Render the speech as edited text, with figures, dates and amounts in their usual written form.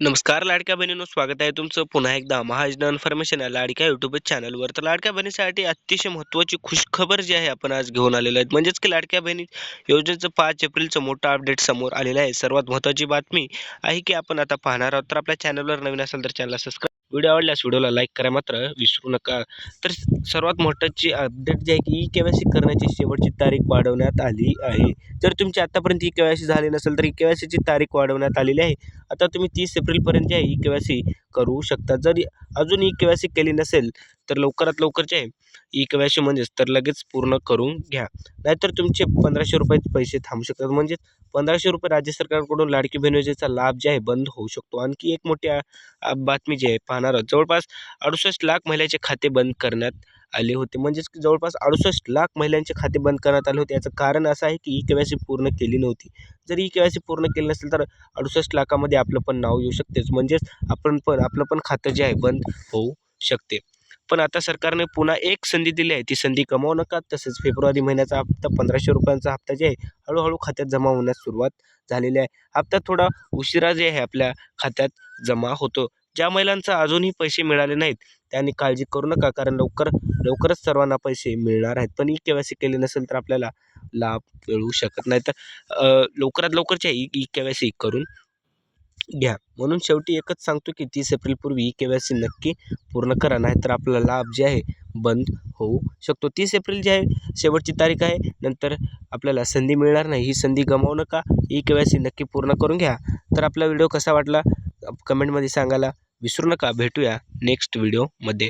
नमस्कार लाडक्या बहिणींनो, स्वागत आहे तुमचं पुन्हा एकदा महायोजना इन्फॉर्मेशन या लाडक्या यूट्यूब चॅनलवर. तर लाडक्या बहिणीसाठी अतिशय महत्त्वाची खुशखबर जी आहे आपण आज घेऊन आलेलो आहे. म्हणजेच की लाडक्या बहिणी योजनेचं 5 एप्रिलचं मोठं अपडेट समोर आलेलं आहे. सर्वात महत्त्वाची बातमी आहे की आपण आता पाहणार आहोत. तर आपल्या चॅनलवर नवीन असेल तर चॅनलला सबस्क्राईब, व्हिडिओ आवडल्यास व्हिडिओला लाईक करा मात्र विसरू नका. तर सर्वात महत्त्वाची अपडेट जी आहे की ई-के-वाय-सी करण्याची शेवटची तारीख वाढवण्यात आली आहे. जर तुमची आतापर्यंत ई-के-वाय-सी झाली नसेल तर ई-के-वाय-सीची तारीख वाढवण्यात आलेली आहे. आता तुम्ही 30 एप्रिलपर्यंत जे आहे ई-के-वाय-सी करू शकता. जर अजून ई-के-वाय-सी केली नसेल तर लवकरात लवकर जे आहे ई-के-वाय-सी म्हणजेच तर लगेच पूर्ण करून घ्या. नाहीतर तुमचे ₹1500 पैसे थांबू शकतात. म्हणजेच ₹1500 राज्य सरकारकडून लाडकी बहीण योजनेचा लाभ जे आहे बंद होऊ शकतो. आणखी एक मोठी बातमी जी आहे पाहणार आहोत. जवळपास 68 लाख महिलांचे खाते बंद करण्यात आले होते. म्हणजेच की जवळपास 68 लाख महिलांचे खाते बंद करण्यात आले होते. याचं कारण असं आहे की ई-के-वाय-सी पूर्ण केली नव्हती. जर ई-के-वाय-सी पूर्ण केली नसेल तर 68 लाखामध्ये आपलं पण नाव येऊ शकतेच. म्हणजेच आपलं पण खातं जे आहे बंद होऊ शकते. पण आता सरकारने पुन्हा एक संधी दिली आहे. ती संधी गमावू नका. तसेच फेब्रुवारी महिन्याचा हप्ता ₹1500 हप्ता जे आहे हळू खात्यात जमा होण्यास सुरुवात झालेली आहे. हप्ता थोडा उशिरा जे आहे आपल्या खात्यात जमा होतो. ज्या महिलांचा अजूनही पैसे मिळाले नाहीत त्यांनी काळजी करू नका, कारण लवकरच सर्वांना पैसे मिळणार आहेत. पण ई-के-वाय-सी केली नसेल तर आपल्याला लाभ मिळू शकत नाही. तर लवकरात लवकरच्या ई-के-वाय-सी करून घ्या. म्हणून शेवटी एकच सांगतो की 30 एप्रिलपूर्वी ई-के-वाय-सी नक्की पूर्ण करा. नाहीतर आपला लाभ जे आहे बंद होऊ शकतो. 30 एप्रिल जे आहे शेवटची तारीख आहे. नंतर आपल्याला संधी मिळणार नाही. ही संधी गमावू नका. ई-के-वाय-सी नक्की पूर्ण करून घ्या. तर आपला व्हिडिओ कसा वाटला कमेंटमध्ये सांगायला विसरू नका. भेटूया नेक्स्ट व्हिडिओमध्ये.